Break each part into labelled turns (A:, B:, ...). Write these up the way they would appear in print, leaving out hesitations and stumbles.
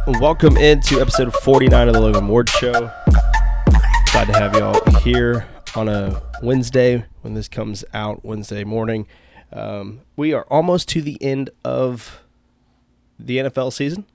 A: Welcome into episode 49 of the Logan Ward Show. Glad to have y'all here on a Wednesday when this comes out, Wednesday morning. We are almost to the end of the NFL season.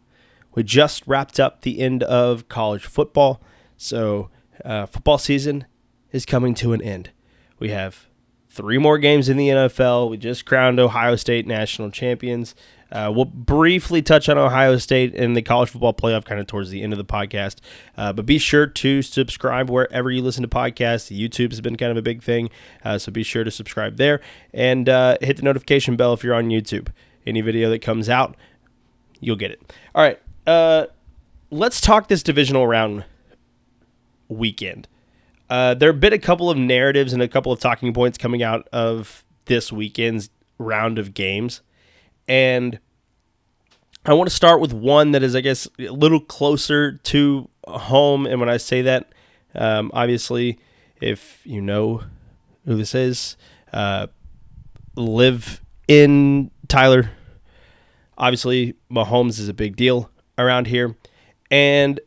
A: We just wrapped up the end of college football, so football season is coming to an end. We have 3 more games in the NFL. We just crowned Ohio State national champions. We'll briefly touch on Ohio State and the college football playoff kind of towards the end of the podcast. But be sure to subscribe wherever you listen to podcasts. YouTube has been kind of a big thing, so be sure to subscribe there. And hit the notification bell if you're on YouTube. Any video that comes out, you'll get it. All right, let's talk this divisional round weekend. There have been a couple of narratives and a couple of talking points coming out of this weekend's round of games. And I want to start with one that is, I guess, a little closer to home. And when I say that, obviously, if you know who this is, live in Tyler. Obviously, Mahomes is a big deal around here. And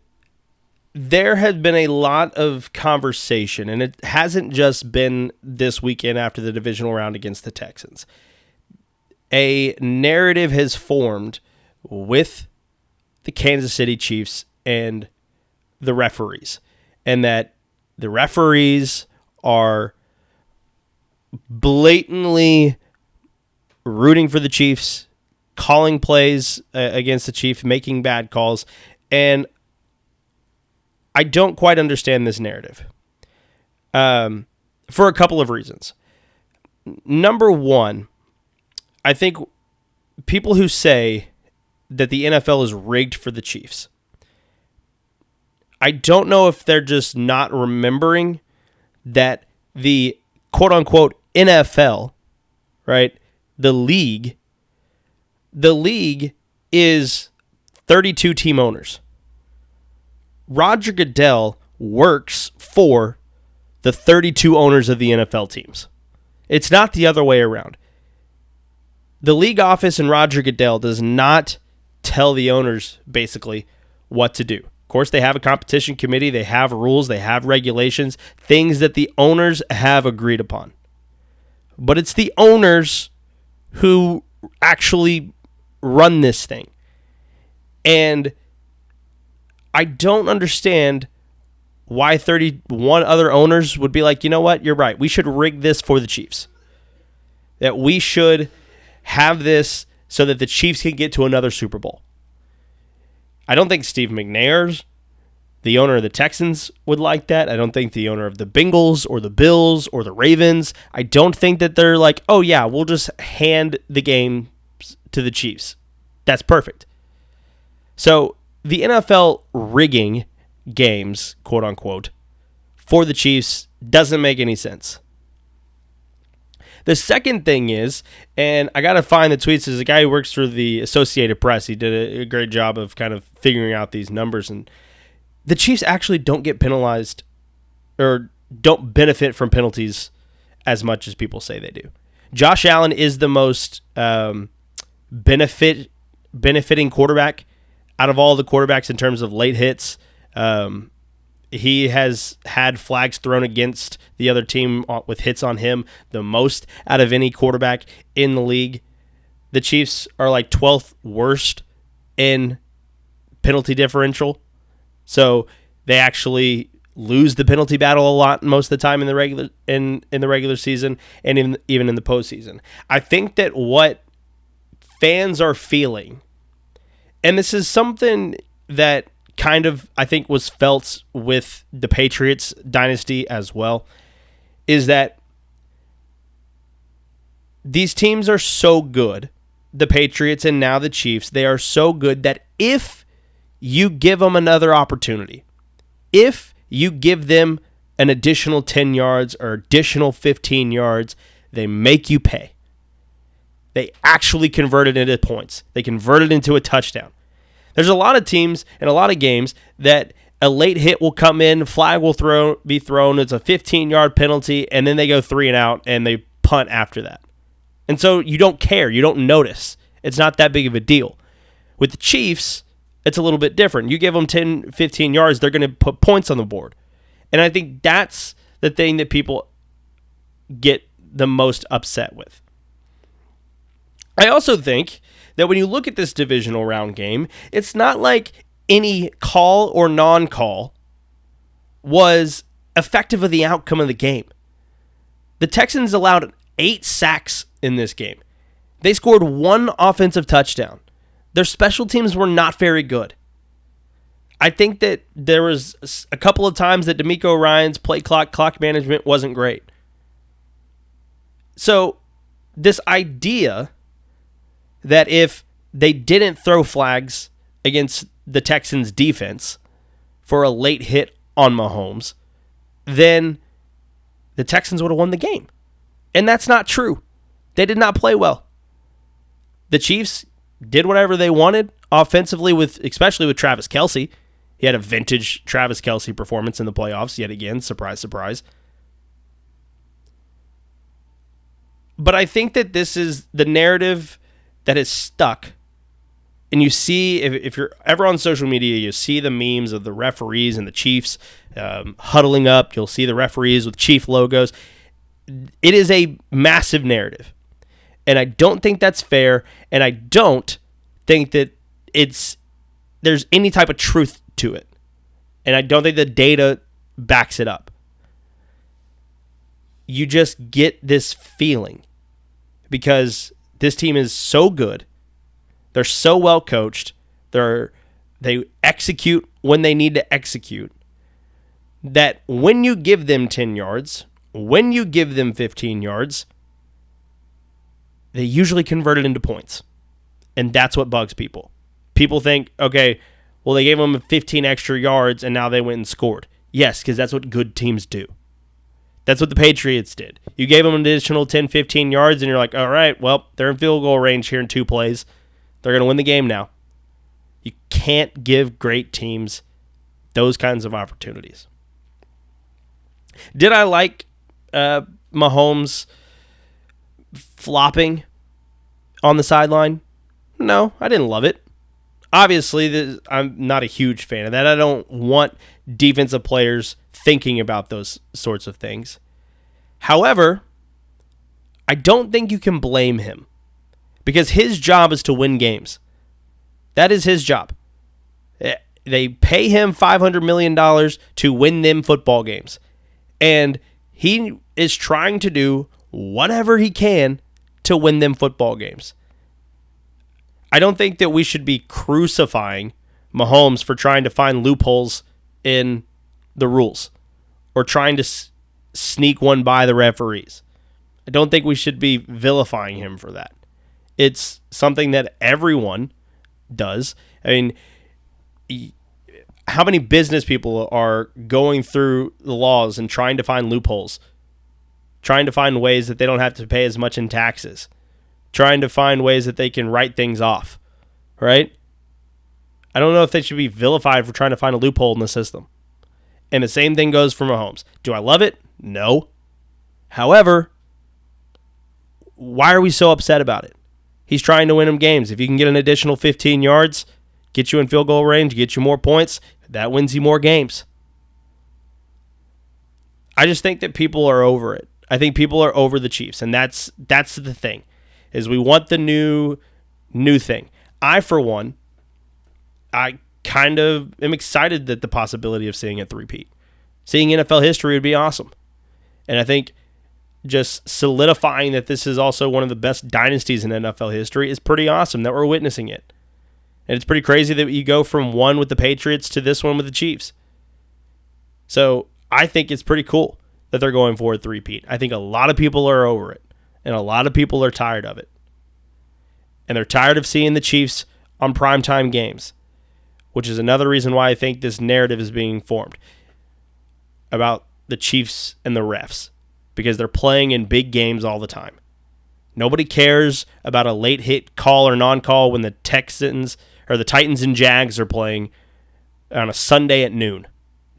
A: there has been a lot of conversation, and it hasn't just been this weekend after the divisional round against the Texans. A narrative has formed with the Kansas City Chiefs and the referees, and that the referees are blatantly rooting for the Chiefs, calling plays against the Chiefs, making bad calls, and I don't quite understand this narrative for a couple of reasons. Number one, I think people who say that the NFL is rigged for the Chiefs, I don't know if they're just not remembering that the quote-unquote NFL, right, the league is 32 team owners. Roger Goodell works for the 32 owners of the NFL teams. It's not the other way around. The league office and Roger Goodell does not tell the owners, basically, what to do. Of course, they have a competition committee, they have rules, they have regulations, things that the owners have agreed upon. But it's the owners who actually run this thing. And I don't understand why 31 other owners would be like, you know what, you're right, we should rig this for the Chiefs. That we should have this so that the Chiefs can get to another Super Bowl. I don't think Steve McNair, the owner of the Texans, would like that. I don't think the owner of the Bengals or the Bills or the Ravens, I don't think that they're like, oh yeah, we'll just hand the game to the Chiefs. That's perfect. So the NFL rigging games, quote unquote, for the Chiefs doesn't make any sense. The second thing is, and I got to find the tweets, there's a guy who works for the Associated Press. He did a great job of kind of figuring out these numbers. And the Chiefs actually don't get penalized or don't benefit from penalties as much as people say they do. Josh Allen is the most benefiting quarterback out of all the quarterbacks in terms of late hits. He has had flags thrown against the other team with hits on him the most out of any quarterback in the league. The Chiefs are like 12th worst in penalty differential. So they actually lose the penalty battle a lot most of the time in the regular season and even in the postseason. I think that what fans are feeling, and this is something that kind of, I think, was felt with the Patriots dynasty as well, is that these teams are so good, the Patriots and now the Chiefs, they are so good that if you give them another opportunity, if you give them an additional 10 yards or additional 15 yards, they make you pay. They actually convert it into points. They convert it into a touchdown. There's a lot of teams and a lot of games that a late hit will come in, flag will be thrown, it's a 15-yard penalty, and then they go 3 and out, and they punt after that. And so you don't care. You don't notice. It's not that big of a deal. With the Chiefs, it's a little bit different. You give them 10, 15 yards, they're going to put points on the board. And I think that's the thing that people get the most upset with. I also think that when you look at this divisional round game, it's not like any call or non-call was effective of the outcome of the game. The Texans allowed 8 sacks in this game. They scored 1 offensive touchdown. Their special teams were not very good. I think that there was a couple of times that D'Amico Ryan's play clock management wasn't great. So this idea that if they didn't throw flags against the Texans defense for a late hit on Mahomes, then the Texans would have won the game. And that's not true. They did not play well. The Chiefs did whatever they wanted offensively, especially with Travis Kelce. He had a vintage Travis Kelce performance in the playoffs yet again. Surprise, surprise. But I think that this is the narrative that is stuck. And you see, if you're ever on social media, you see the memes of the referees and the Chiefs huddling up. You'll see the referees with Chief logos. It is a massive narrative. And I don't think that's fair. And I don't think that there's any type of truth to it. And I don't think the data backs it up. You just get this feeling because this team is so good. They're so well coached. They execute when they need to execute. That when you give them 10 yards, when you give them 15 yards, they usually convert it into points. And that's what bugs people. People think, okay, well, they gave them 15 extra yards and now they went and scored. Yes, because that's what good teams do. That's what the Patriots did. You gave them an additional 10, 15 yards and you're like, all right, well, they're in field goal range here in 2 plays. They're going to win the game now. You can't give great teams those kinds of opportunities. Did I like Mahomes flopping on the sideline? No, I didn't love it. Obviously, I'm not a huge fan of that. I don't want defensive players thinking about those sorts of things. However, I don't think you can blame him because his job is to win games. That is his job. They pay him $500 million to win them football games. And he is trying to do whatever he can to win them football games. I don't think that we should be crucifying Mahomes for trying to find loopholes in the rules or trying to sneak one by the referees. I don't think we should be vilifying him for that. It's something that everyone does. I mean, how many business people are going through the laws and trying to find loopholes, trying to find ways that they don't have to pay as much in taxes, trying to find ways that they can write things off, right? I don't know if they should be vilified for trying to find a loophole in the system. And the same thing goes for Mahomes. Do I love it? No. However, why are we so upset about it? He's trying to win them games. If you can get an additional 15 yards, get you in field goal range, get you more points, that wins you more games. I just think that people are over it. I think people are over the Chiefs, and that's the thing. Is we want the new thing. I, for one, I kind of am excited that the possibility of seeing a three-peat. Seeing NFL history would be awesome. And I think just solidifying that this is also one of the best dynasties in NFL history is pretty awesome that we're witnessing it. And it's pretty crazy that you go from one with the Patriots to this one with the Chiefs. So I think it's pretty cool that they're going for a three-peat. I think a lot of people are over it. And a lot of people are tired of it. And they're tired of seeing the Chiefs on primetime games, which is another reason why I think this narrative is being formed about the Chiefs and the refs, because they're playing in big games all the time. Nobody cares about a late hit call or non-call when the Texans or the Titans and Jags are playing on a Sunday at noon.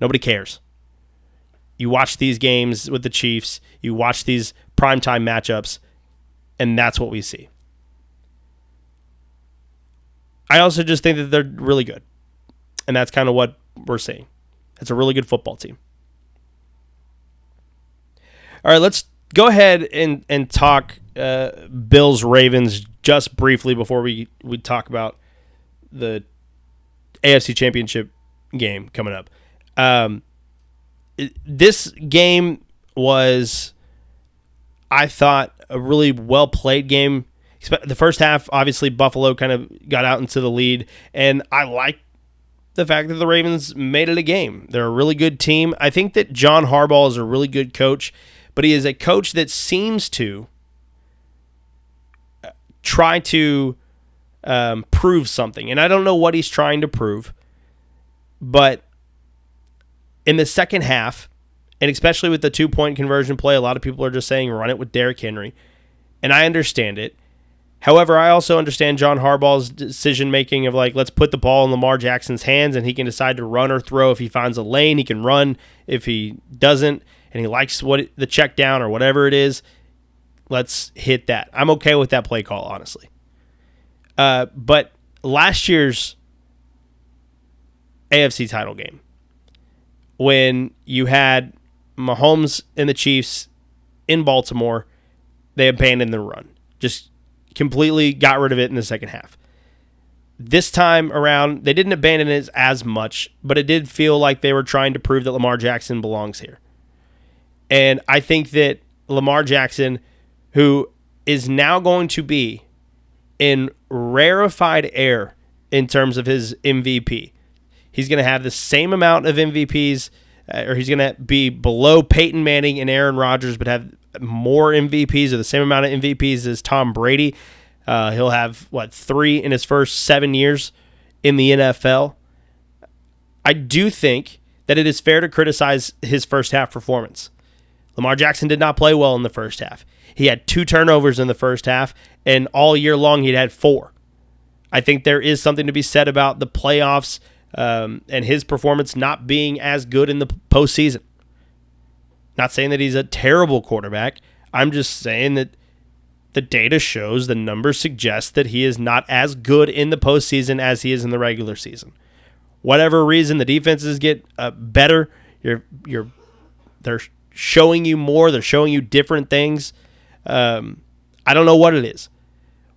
A: Nobody cares. You watch these games with the Chiefs, you watch these primetime matchups, and that's what we see. I also just think that they're really good. And that's kind of what we're seeing. It's a really good football team. All right, let's go ahead and talk Bills-Ravens just briefly before we talk about the AFC Championship game coming up. This game was, I thought, a really well-played game. The first half, obviously, Buffalo kind of got out into the lead, and I like the fact that the Ravens made it a game. They're a really good team. I think that John Harbaugh is a really good coach, but he is a coach that seems to try to prove something. And I don't know what he's trying to prove, but in the second half, and especially with the 2-point conversion play, a lot of people are just saying run it with Derrick Henry, and I understand it. However, I also understand John Harbaugh's decision-making of, like, let's put the ball in Lamar Jackson's hands, and he can decide to run or throw. If he finds a lane, he can run. If he doesn't, and he likes the check down or whatever it is, let's hit that. I'm okay with that play call, honestly. But last year's AFC title game, when you had Mahomes and the Chiefs in Baltimore, they abandoned the run. Just completely got rid of it in the second half. This time around, they didn't abandon it as much, but it did feel like they were trying to prove that Lamar Jackson belongs here. And I think that Lamar Jackson, who is now going to be in rarefied air in terms of his MVP, he's going to have the same amount of MVPs, or he's going to be below Peyton Manning and Aaron Rodgers, but have more MVPs or the same amount of MVPs as Tom Brady. He'll have, 3 in his first 7 years in the NFL. I do think that it is fair to criticize his first half performance. Lamar Jackson did not play well in the first half. He had 2 turnovers in the first half, and all year long he'd had 4. I think there is something to be said about the playoffs and his performance not being as good in the postseason. Not saying that he's a terrible quarterback. I'm just saying that the data shows, the numbers suggest that he is not as good in the postseason as he is in the regular season. Whatever reason, the defenses get better. They're showing you more. They're showing you different things. I don't know what it is,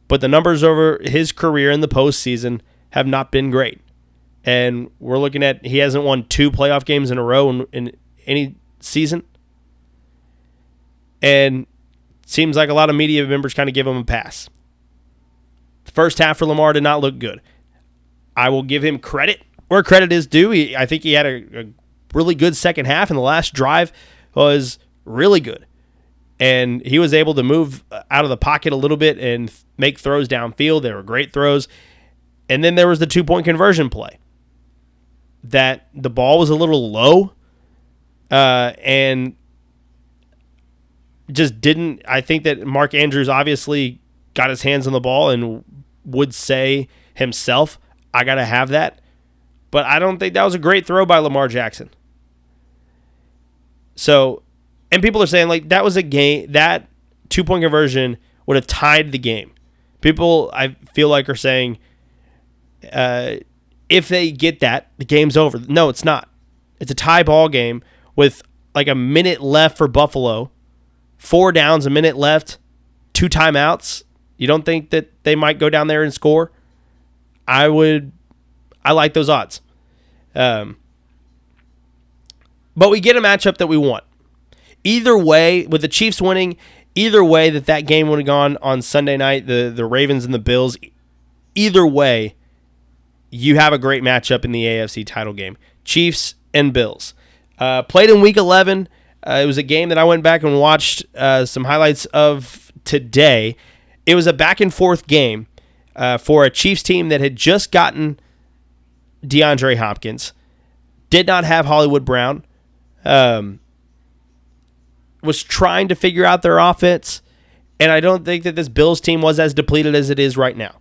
A: but the numbers over his career in the postseason have not been great. And we're looking at, he hasn't won 2 playoff games in a row in any season. And seems like a lot of media members kind of give him a pass. The first half for Lamar did not look good. I will give him credit where credit is due. I think he had a really good second half, and the last drive was really good. And he was able to move out of the pocket a little bit and make throws downfield. They were great throws. And then there was the 2-point conversion play. That the ball was a little low and just didn't. I think that Mark Andrews obviously got his hands on the ball and would say himself, I got to have that. But I don't think that was a great throw by Lamar Jackson. So, and people are saying, like, that was a game, that 2-point conversion would have tied the game. People, I feel like, are saying, if they get that, the game's over. No, it's not. It's a tie ball game with like a minute left for Buffalo. 4 downs, a minute left, 2 timeouts. You don't think that they might go down there and score? I like those odds. But we get a matchup that we want. Either way, with the Chiefs winning, either way that game would have gone on Sunday night, the Ravens and the Bills, either way, you have a great matchup in the AFC title game. Chiefs and Bills. Played in Week 11. It was a game that I went back and watched some highlights of today. It was a back-and-forth game for a Chiefs team that had just gotten DeAndre Hopkins, did not have Hollywood Brown, was trying to figure out their offense, and I don't think that this Bills team was as depleted as it is right now.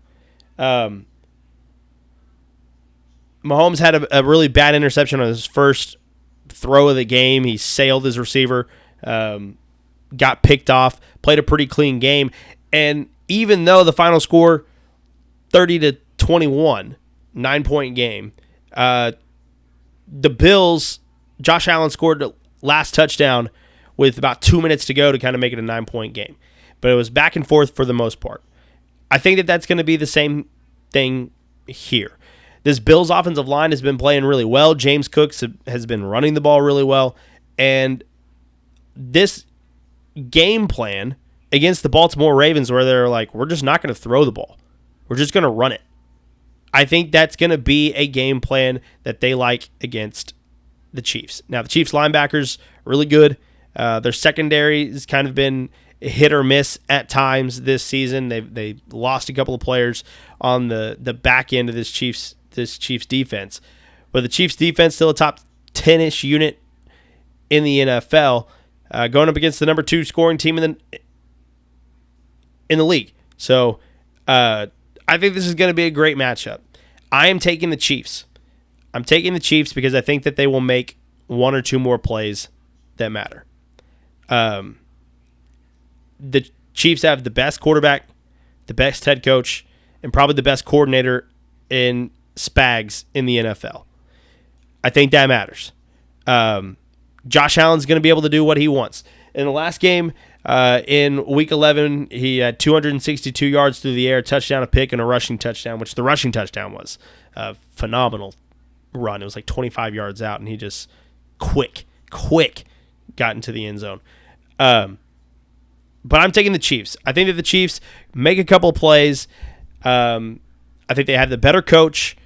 A: Mahomes had a really bad interception on his first throw of the game. He sailed his receiver, got picked off, played a pretty clean game. And even though the final score, 30-21, 9-point game, The Bills, Josh Allen scored the last touchdown with about 2 minutes to go to kind of make it a 9-point game. But it was back and forth for the most part. I think that that's going to be the same thing here. This Bills offensive line has been playing really well. James Cooks has been running the ball really well. And this game plan against the Baltimore Ravens where they're like, we're just not going to throw the ball. We're just going to run it. I think that's going to be a game plan that they like against the Chiefs. Now, the Chiefs linebackers are really good. Their secondary has kind of been hit or miss at times this season. They lost a couple of players on the back end of this Chiefs defense. But the Chiefs defense still a top 10-ish unit in the NFL, going up against the number 2 scoring team in the league. So I think this is going to be a great matchup. I am taking the Chiefs. I'm taking the Chiefs because I think that they will make 1 or 2 more plays that matter. The Chiefs have the best quarterback, the best head coach, and probably the best coordinator in Spags in the NFL. I think that matters. Josh Allen's going to be able to do what he wants. In the last game, in Week 11, he had 262 yards through the air, touchdown, a pick, and a rushing touchdown, which the rushing touchdown was a phenomenal run. It was like 25 yards out, and he just quick got into the end zone. But I'm taking the Chiefs. I think that the Chiefs make a couple of plays. I think they have the better coach.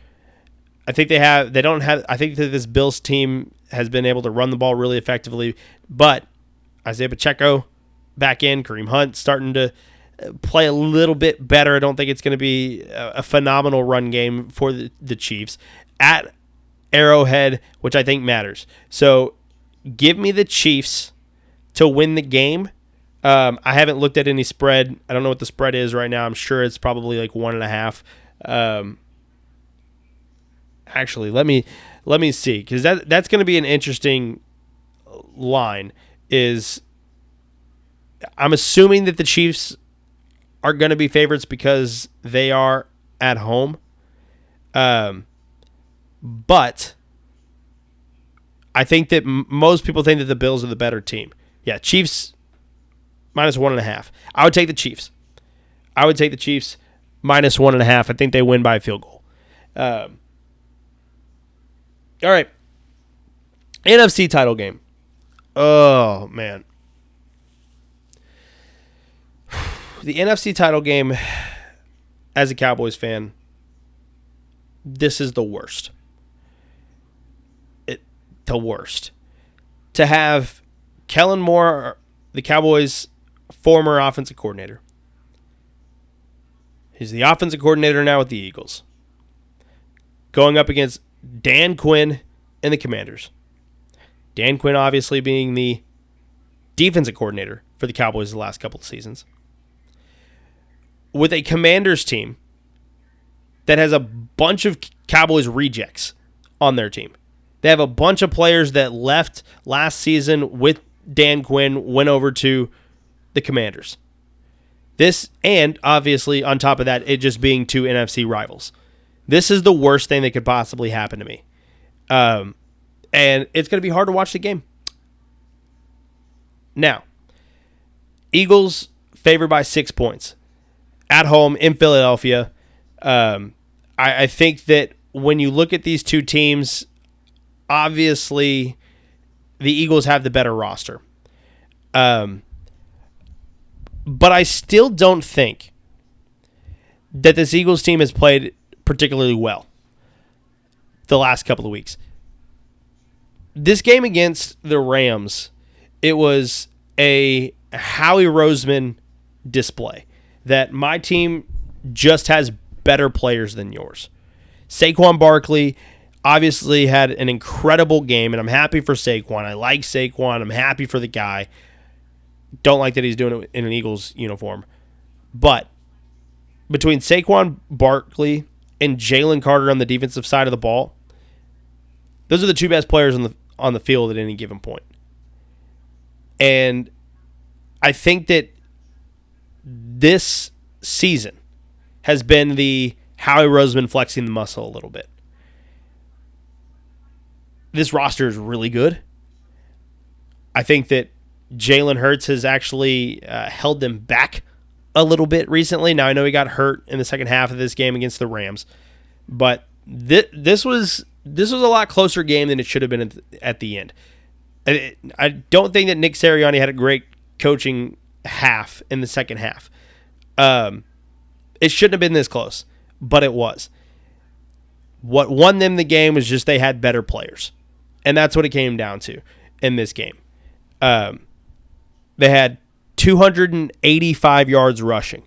A: I think I think that this Bills team has been able to run the ball really effectively, but Isaiah Pacheco back in, Kareem Hunt starting to play a little bit better. I don't think it's going to be a phenomenal run game for the Chiefs at Arrowhead, which I think matters. So give me the Chiefs to win the game. I haven't looked at any spread. I don't know what the spread is right now. I'm sure it's probably like 1.5. Actually, let me see, because that's going to be an interesting line. I'm assuming that the Chiefs are going to be favorites because they are at home. But I think that most people think that the Bills are the better team. Yeah, Chiefs minus 1.5. I would take the Chiefs. Minus 1.5. I think they win by a field goal. All right. NFC title game. Oh, man. The NFC title game, as a Cowboys fan, this is the worst. The worst. To have Kellen Moore, the Cowboys' former offensive coordinator. He's the offensive coordinator now with the Eagles. Going up against Dan Quinn and the Commanders. Dan Quinn obviously being the defensive coordinator for the Cowboys the last couple of seasons. With a Commanders team that has a bunch of Cowboys rejects on their team. They have a bunch of players that left last season with Dan Quinn, went over to the Commanders. This, and obviously on top of that, it just being 2 NFC rivals. This is the worst thing that could possibly happen to me. And it's going to be hard to watch the game. Now, Eagles favored by 6 points. At home in Philadelphia. I think that when you look at these two teams, obviously the Eagles have the better roster. But I still don't think that this Eagles team has played particularly well the last couple of weeks. This game against the Rams, it was a Howie Roseman display that my team just has better players than yours. Saquon Barkley obviously had an incredible game, and I'm happy for Saquon. I like Saquon. I'm happy for the guy. Don't like that he's doing it in an Eagles uniform. But between Saquon Barkley and Jalen Carter on the defensive side of the ball, those are the 2 best players on the field at any given point. And I think that this season has been the Howie Roseman flexing the muscle a little bit. this roster is really good. I think that Jalen Hurts has actually held them back a little bit recently. Now, I know he got hurt in the second half of this game against the Rams, but this was a lot closer game than it should have been at the end. I don't think that Nick Sirianni had a great coaching half in the second half. It shouldn't have been this close, but it was. What won them the game was just they had better players, and that's what it came down to in this game. They had 285 yards rushing,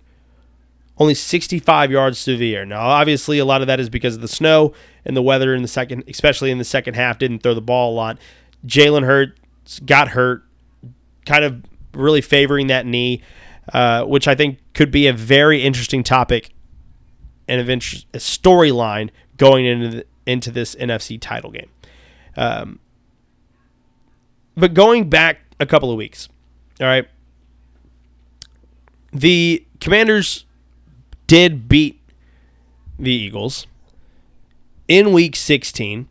A: only 65 yards through the air. Now, obviously, a lot of that is because of the snow and the weather in the second, especially in the second half, didn't throw the ball a lot. Jalen Hurts got hurt, kind of really favoring that knee, which I think could be a very interesting topic and a storyline going into this NFC title game. But going back a couple of weeks, all right, the Commanders did beat the Eagles in Week 16,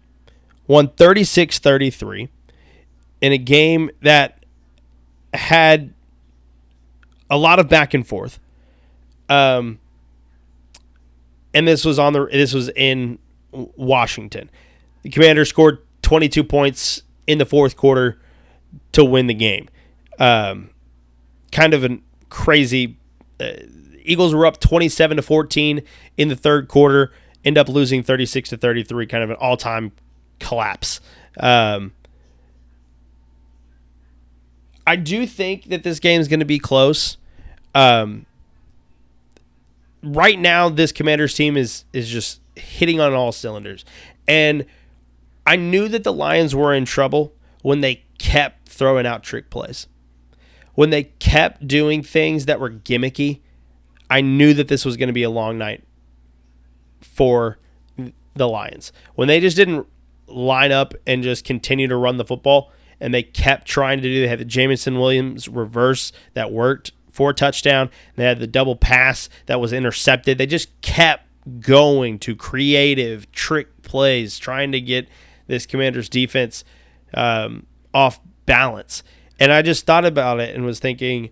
A: won 36-33 in a game that had a lot of back and forth. And this was in Washington. The Commanders scored 22 points in the fourth quarter to win the game. Kind of a crazy. Eagles were up 27-14 in the third quarter, end up losing 36-33. Kind of an all-time collapse. I do think that this game is going to be close. Right now, this Commanders team is just hitting on all cylinders. And I knew that the Lions were in trouble when they kept throwing out trick plays. When they kept doing things that were gimmicky, I knew that this was going to be a long night for the Lions. When they just didn't line up and just continue to run the football, and they kept trying to do, they had the Jameson Williams reverse that worked for a touchdown. They had the double pass that was intercepted. They just kept going to creative trick plays, trying to get this Commanders defense off balance. And I just thought about it and was thinking,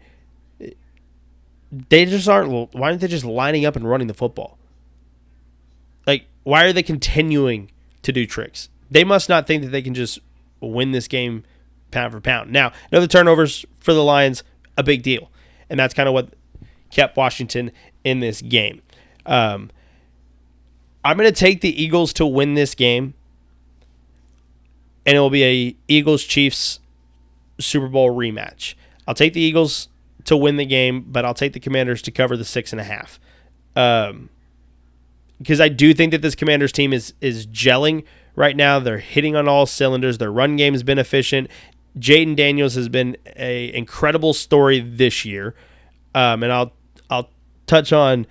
A: they just aren't. Why aren't they just lining up and running the football? Like, why are they continuing to do tricks? They must not think that they can just win this game pound for pound. Now, another turnovers for the Lions, a big deal. And that's kind of what kept Washington in this game. I'm going to take the Eagles to win this game. And it will be a Eagles-Chiefs Super Bowl rematch. I'll take the Eagles to win the game, but I'll take the Commanders to cover the 6.5. Because I do think that this Commanders team is gelling right now. They're hitting on all cylinders. Their run game has been efficient. Jayden Daniels has been an incredible story this year. And I'll touch on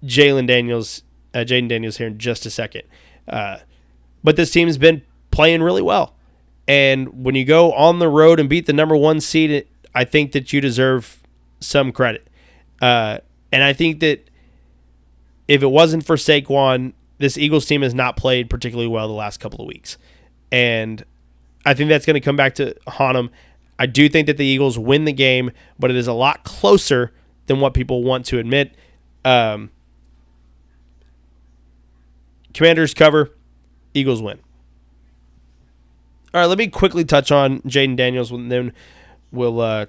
A: Jayden Daniels here in just a second. But this team has been playing really well. And when you go on the road and beat the number one seed, I think that you deserve some credit. And I think that if it wasn't for Saquon, this Eagles team has not played particularly well the last couple of weeks. And I think that's going to come back to haunt them. I do think that the Eagles win the game, but it is a lot closer than what people want to admit. Commanders cover, Eagles win. All right, let me quickly touch on Jayden Daniels, and then we'll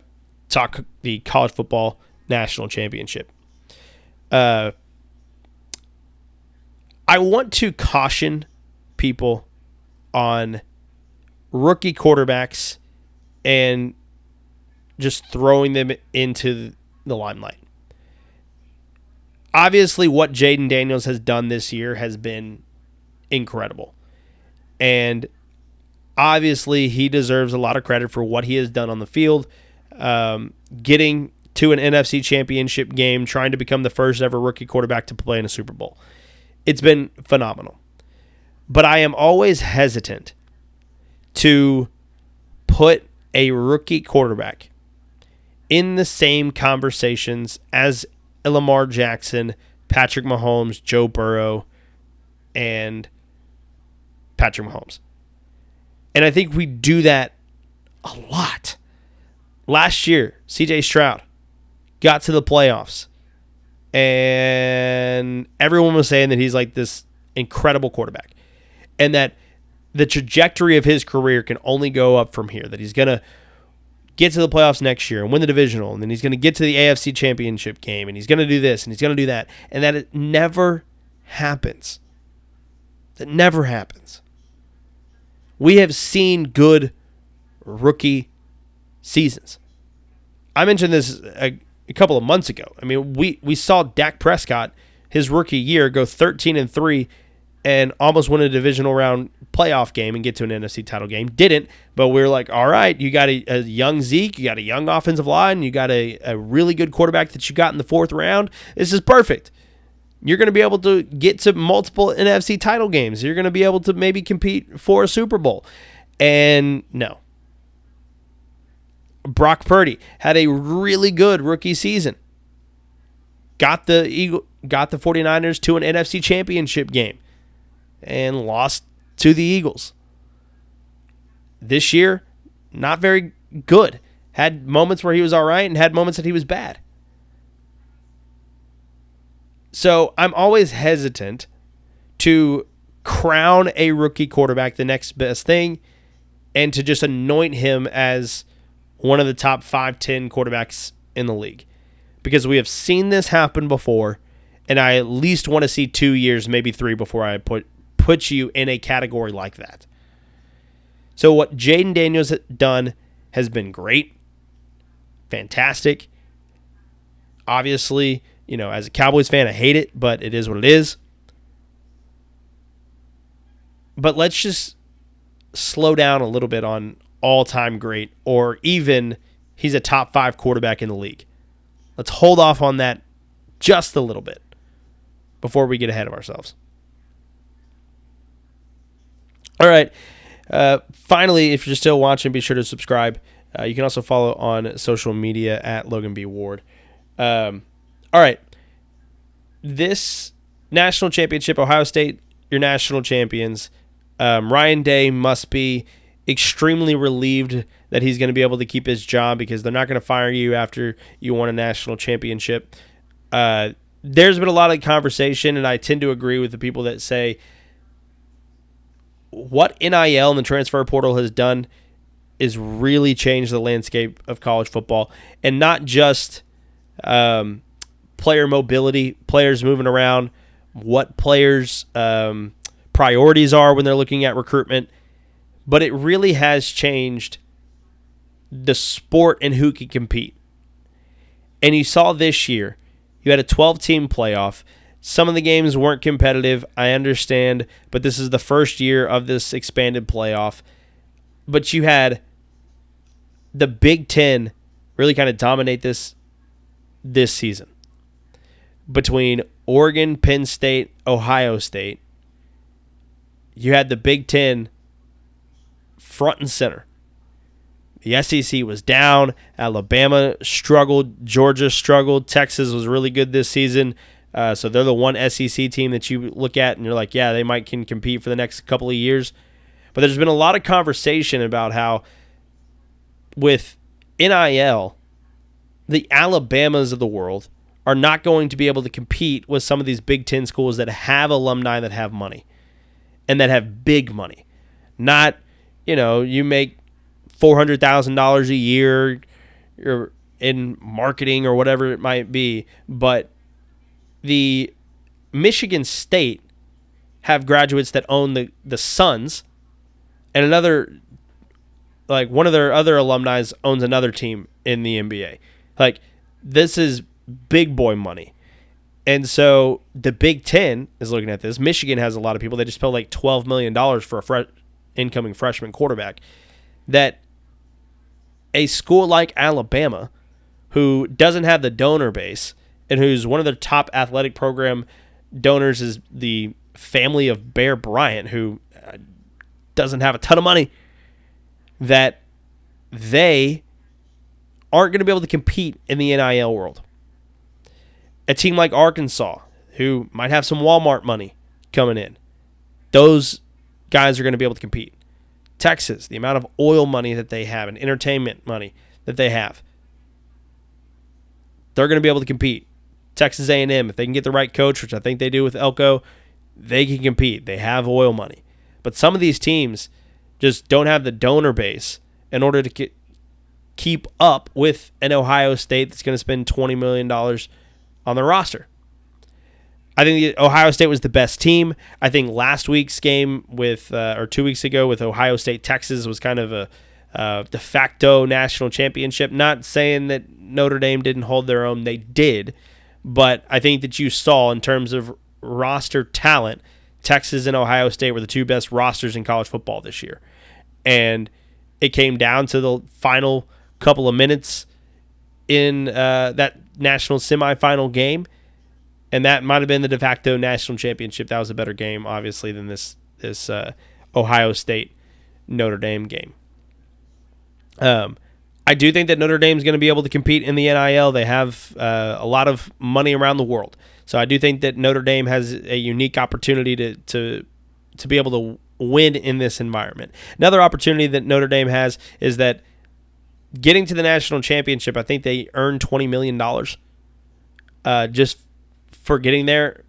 A: talk the college football national championship. I want to caution people on rookie quarterbacks and just throwing them into the limelight. Obviously, what Jayden Daniels has done this year has been incredible. And obviously, he deserves a lot of credit for what he has done on the field, getting to an NFC Championship game, trying to become the first ever rookie quarterback to play in a Super Bowl. It's been phenomenal. But I am always hesitant to put a rookie quarterback in the same conversations as Lamar Jackson, Patrick Mahomes, Joe Burrow, and Patrick Mahomes. And I think we do that a lot. Last year, CJ Stroud got to the playoffs, and everyone was saying that he's like this incredible quarterback, and that the trajectory of his career can only go up from here, that he's going to get to the playoffs next year and win the divisional, and then he's going to get to the AFC Championship game, and he's going to do this, and he's going to do that, and that it never happens. That never happens. We have seen good rookie seasons. I mentioned this a couple of months ago. I mean, we saw Dak Prescott, his rookie year, go 13-3 and almost win a divisional round playoff game and get to an NFC title game. Didn't, but we were like, all right, you got a young Zeke, you got a young offensive line, you got a really good quarterback that you got in the 4th round. This is perfect. You're going to be able to get to multiple NFC title games. You're going to be able to maybe compete for a Super Bowl. And no. Brock Purdy had a really good rookie season. Got the 49ers to an NFC Championship game and lost to the Eagles. This year, not very good. Had moments where he was all right and had moments that he was bad. So I'm always hesitant to crown a rookie quarterback the next best thing and to just anoint him as one of the top 5-10 quarterbacks in the league. Because we have seen this happen before, and I at least want to see 2 years, maybe 3, before I put you in a category like that. So what Jayden Daniels has done has been great, fantastic. Obviously, as a Cowboys fan, I hate it, but it is what it is. But let's just slow down a little bit on all-time great, or even he's a top 5 quarterback in the league. Let's hold off on that just a little bit before we get ahead of ourselves. All right. Finally, if you're still watching, be sure to subscribe. You can also follow on social media at Logan B. Ward. All right. This national championship, Ohio State, your national champions. Ryan Day must be extremely relieved that he's going to be able to keep his job, because they're not going to fire you after you won a national championship. There's been a lot of conversation, and I tend to agree with the people that say what NIL and the transfer portal has done is really changed the landscape of college football, and not just player mobility, players moving around, what players' priorities are when they're looking at recruitment, but it really has changed the sport and who can compete. And you saw this year, you had a 12-team playoff. Some of the games weren't competitive, I understand, but this is the first year of this expanded playoff. But you had the Big Ten really kind of dominate this season. Between Oregon, Penn State, Ohio State, you had the Big Ten front and center. The SEC was down. Alabama struggled. Georgia struggled. Texas was really good this season. So they're the one SEC team that you look at and you're like, yeah, they can compete for the next couple of years. But there's been a lot of conversation about how with NIL, the Alabamas of the world are not going to be able to compete with some of these Big Ten schools that have alumni that have money and that have big money. Not, you make $400,000 a year in marketing or whatever it might be, but the Michigan State have graduates that own the Suns, and another, like one of their other alumni owns another team in the NBA. Like, this is big boy money. And so the Big Ten is looking at this. Michigan has a lot of people. They just paid like $12 million for a incoming freshman quarterback. That a school like Alabama, who doesn't have the donor base, and who's one of their top athletic program donors is the family of Bear Bryant, who doesn't have a ton of money, that they aren't going to be able to compete in the NIL world. A team like Arkansas, who might have some Walmart money coming in, those guys are going to be able to compete. Texas, the amount of oil money that they have and entertainment money that they have, they're going to be able to compete. Texas A&M, if they can get the right coach, which I think they do with Elko, they can compete. They have oil money. But some of these teams just don't have the donor base in order to keep up with an Ohio State that's going to spend $20 million on their roster. I think Ohio State was the best team. I think last week's game or 2 weeks ago with Ohio State, Texas was kind of a de facto national championship. Not saying that Notre Dame didn't hold their own. They did. But I think that you saw in terms of roster talent, Texas and Ohio State were the two best rosters in college football this year. And it came down to the final couple of minutes in that national semifinal game. And that might have been the de facto national championship. That was a better game, obviously, than this Ohio State Notre Dame game. I do think that Notre Dame is going to be able to compete in the NIL. They have a lot of money around the world. So I do think that Notre Dame has a unique opportunity to be able to win in this environment. Another opportunity that Notre Dame has is that getting to the national championship, I think they earned $20 million just for getting there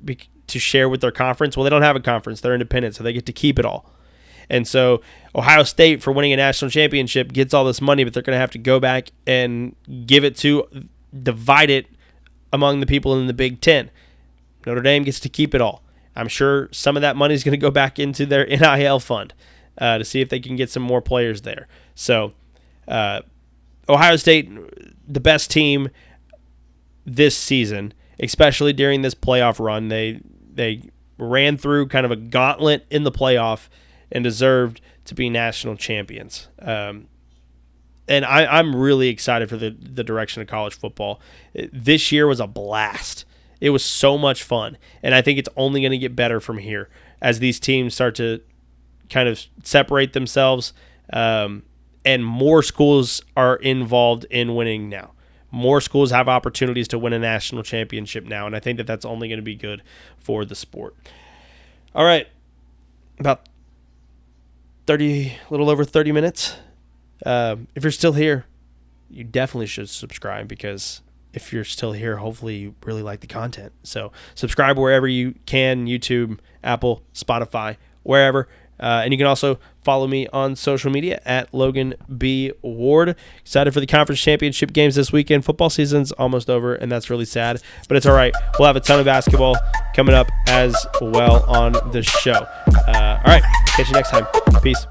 A: to share with their conference. Well, they don't have a conference. They're independent, so they get to keep it all. And so Ohio State, for winning a national championship, gets all this money, but they're going to have to go back and divide it among the people in the Big Ten. Notre Dame gets to keep it all. I'm sure some of that money is going to go back into their NIL fund to see if they can get some more players there. So Ohio State, the best team this season, especially during this playoff run. They ran through kind of a gauntlet in the playoff and deserved to be national champions. And I'm really excited for the direction of college football. This year was a blast. It was so much fun. And I think it's only going to get better from here as these teams start to kind of separate themselves and more schools are involved in winning now. More schools have opportunities to win a national championship now, and I think that that's only going to be good for the sport. All right, about a little over 30 minutes. If you're still here, you definitely should subscribe, because if you're still here, hopefully you really like the content. So subscribe wherever you can, YouTube, Apple, Spotify, wherever. And you can also follow me on social media at Logan B. Ward. Excited for the conference championship games this weekend. Football season's almost over, and that's really sad, but it's all right. We'll have a ton of basketball coming up as well on the show. All right, catch you next time. Peace.